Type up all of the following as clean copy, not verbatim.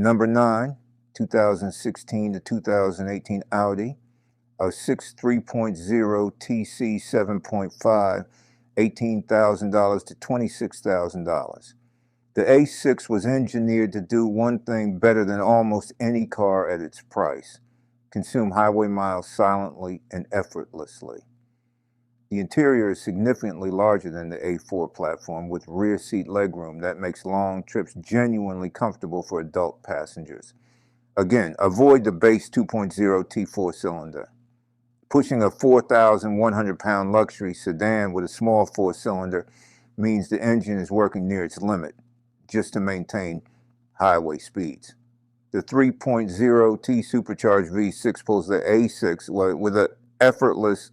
Number 9, 2016 to 2018 Audi, a 6 3.0 TC 7.5, $18,000 to $26,000. The A6 was engineered to do one thing better than almost any car at its price: consume highway miles silently and effortlessly. The interior is significantly larger than the A4 platform, with rear seat legroom that makes long trips genuinely comfortable for adult passengers. Again, avoid the base 2.0 T4 cylinder. Pushing a 4,100-pound luxury sedan with a small four-cylinder means the engine is working near its limit just to maintain highway speeds. The 3.0 T supercharged V6 pulls the A6 with an effortless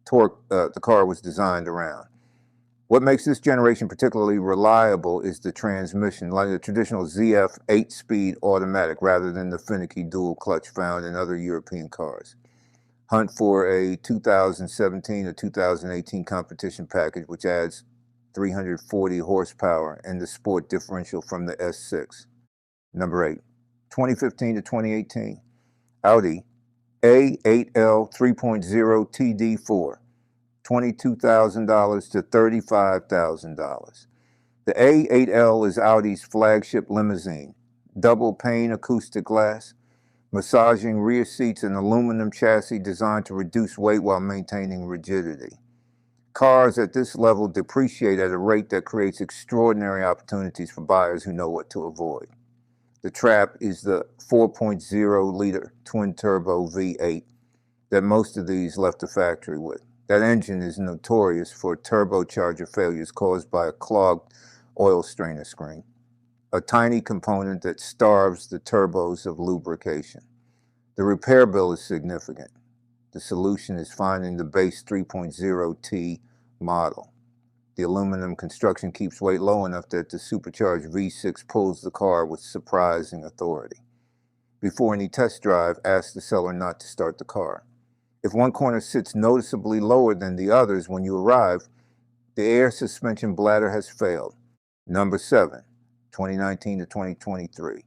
torque the car was designed around. What makes this generation particularly reliable is the transmission, like the traditional ZF 8-speed automatic rather than the finicky dual clutch found in other European cars. Hunt for a 2017 or 2018 competition package which adds 340 horsepower and the sport differential from the S6. Number 8, 2015 to 2018 Audi A8L 3.0 TD4, $22,000 to $35,000. The A8L is Audi's flagship limousine, double pane acoustic glass, massaging rear seats, and aluminum chassis designed to reduce weight while maintaining rigidity. Cars at this level depreciate at a rate that creates extraordinary opportunities for buyers who know what to avoid. The trap is the 4.0-liter twin-turbo V8 that most of these left the factory with. That engine is notorious for turbocharger failures caused by a clogged oil strainer screen, a tiny component that starves the turbos of lubrication. The repair bill is significant. The solution is finding the base 3.0 T model. The aluminum construction keeps weight low enough that the supercharged V6 pulls the car with surprising authority. Before any test drive, ask the seller not to start the car. If one corner sits noticeably lower than the others when you arrive, the air suspension bladder has failed. Number 7, 2019 to 2023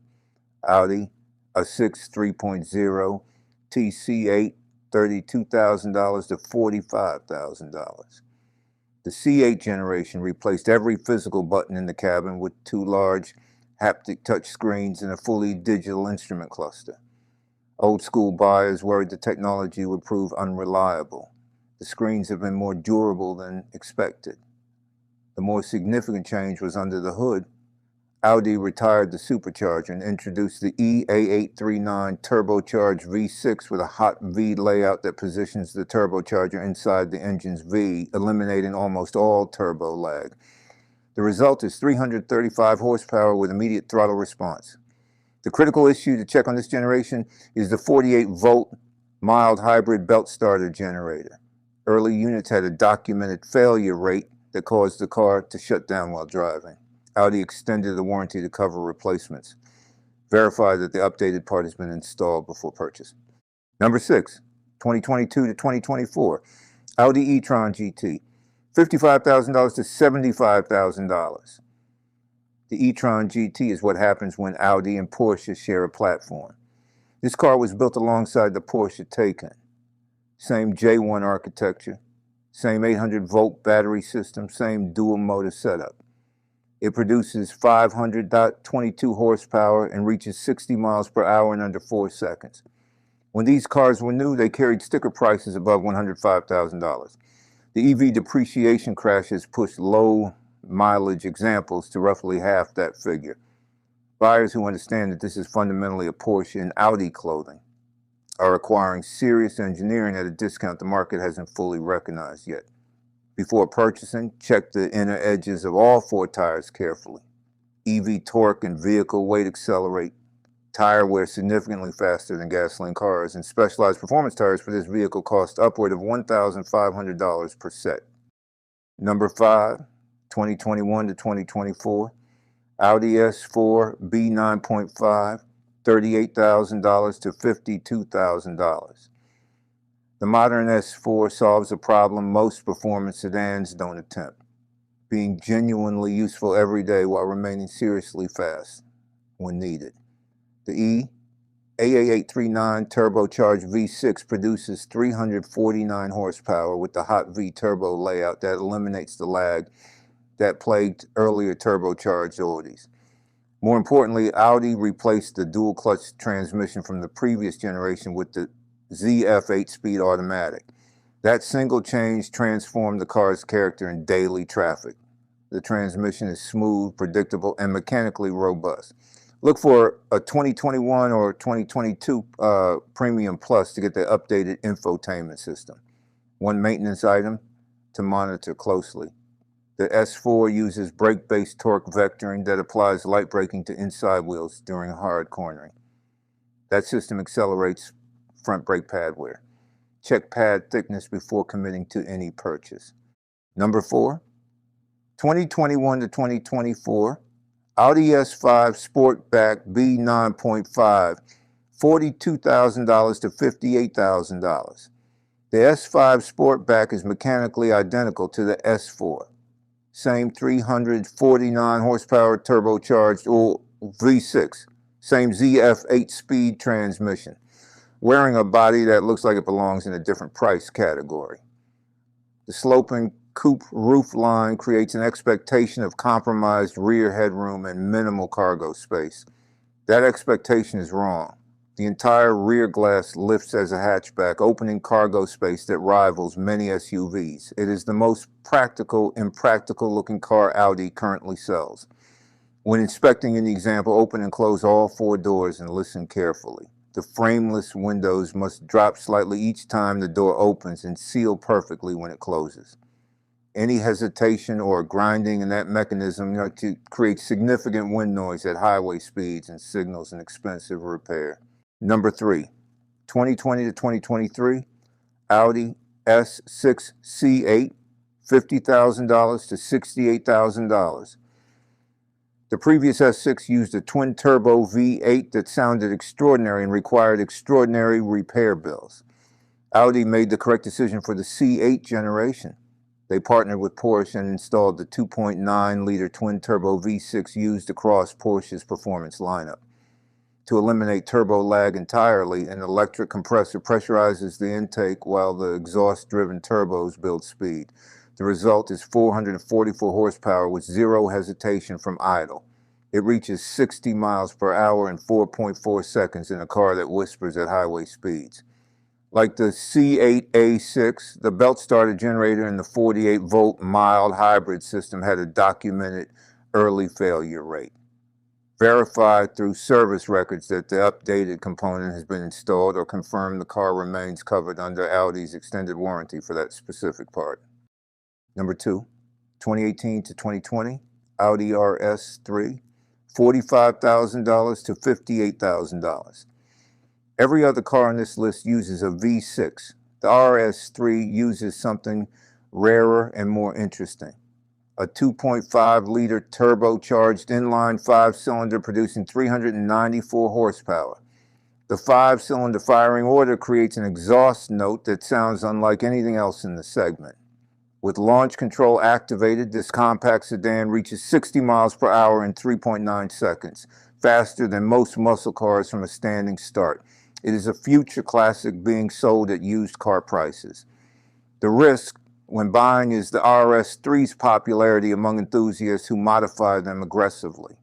Audi, a 6 3.0 TC8, $32,000 to $45,000. The C8 generation replaced every physical button in the cabin with 2 large haptic touch screens and a fully digital instrument cluster. Old school buyers worried the technology would prove unreliable. The screens have been more durable than expected. The more significant change was under the hood. Audi retired the supercharger and introduced the EA839 turbocharged V6 with a hot V layout that positions the turbocharger inside the engine's V, eliminating almost all turbo lag. The result is 335 horsepower with immediate throttle response. The critical issue to check on this generation is the 48-volt mild hybrid belt starter generator. Early units had a documented failure rate that caused the car to shut down while driving. Audi extended the warranty to cover replacements. Verify that the updated part has been installed before purchase. Number 6, 2022 to 2024 Audi e-tron GT, $55,000 to $75,000. The e-tron GT is what happens when Audi and Porsche share a platform. This car was built alongside the Porsche Taycan. Same J1 architecture, same 800-volt battery system, same dual motor setup. It produces 522 horsepower and reaches 60 miles per hour in under 4 seconds. When these cars were new, they carried sticker prices above $105,000. The EV depreciation crash has pushed low mileage examples to roughly half that figure. Buyers who understand that this is fundamentally a Porsche and Audi clothing are acquiring serious engineering at a discount the market hasn't fully recognized yet. Before purchasing, check the inner edges of all 4 tires carefully. EV torque and vehicle weight accelerate. Tire wear significantly faster than gasoline cars, and specialized performance tires for this vehicle cost upward of $1,500 per set. Number 5, 2021 to 2024 Audi S4 B9.5, $38,000 to $52,000. The modern S4 solves a problem most performance sedans don't attempt: being genuinely useful every day while remaining seriously fast when needed. The AA839 turbocharged V6 produces 349 horsepower with the hot V turbo layout that eliminates the lag that plagued earlier turbocharged Audis. More importantly, Audi replaced the dual clutch transmission from the previous generation with the ZF 8-speed automatic. That single change transformed the car's character in daily traffic. The transmission is smooth, predictable, and mechanically robust. Look for a 2021 or 2022 Premium Plus to get the updated infotainment system. One maintenance item to monitor closely. The S4 uses brake-based torque vectoring that applies light braking to inside wheels during hard cornering. That system accelerates front brake pad wear. Check pad thickness before committing to any purchase. Number 4, 2021 to 2024, Audi S5 Sportback B9.5, $42,000 to $58,000. The S5 Sportback is mechanically identical to the S4. Same 349 horsepower turbocharged or V6. Same ZF 8-speed transmission. Wearing a body that looks like it belongs in a different price category. The sloping coupe roof line creates an expectation of compromised rear headroom and minimal cargo space. That expectation is wrong. The entire rear glass lifts as a hatchback, opening cargo space that rivals many SUVs. It is the most practical, impractical-looking car Audi currently sells. When inspecting an example, open and close all 4 doors and listen carefully. The frameless windows must drop slightly each time the door opens and seal perfectly when it closes. Any hesitation or grinding in that mechanism to create significant wind noise at highway speeds and signals an expensive repair. Number 3, 2020 to 2023, Audi S6 C8, $50,000 to $68,000. The previous S6 used a twin-turbo V8 that sounded extraordinary and required extraordinary repair bills. Audi made the correct decision for the C8 generation. They partnered with Porsche and installed the 2.9-liter twin-turbo V6 used across Porsche's performance lineup. To eliminate turbo lag entirely, an electric compressor pressurizes the intake while the exhaust-driven turbos build speed. The result is 444 horsepower with zero hesitation from idle. It reaches 60 miles per hour in 4.4 seconds in a car that whispers at highway speeds. Like the C8A6, the belt-starter generator in the 48-volt mild hybrid system had a documented early failure rate. Verified through service records that the updated component has been installed or confirm the car remains covered under Audi's extended warranty for that specific part. Number 2, 2018 to 2020, Audi RS3, $45,000 to $58,000. Every other car on this list uses a V6. The RS3 uses something rarer and more interesting. A 2.5-liter turbocharged inline 5-cylinder producing 394 horsepower. The 5-cylinder firing order creates an exhaust note that sounds unlike anything else in the segment. With launch control activated, this compact sedan reaches 60 miles per hour in 3.9 seconds, faster than most muscle cars from a standing start. It is a future classic being sold at used car prices. The risk when buying is the RS3's popularity among enthusiasts who modify them aggressively.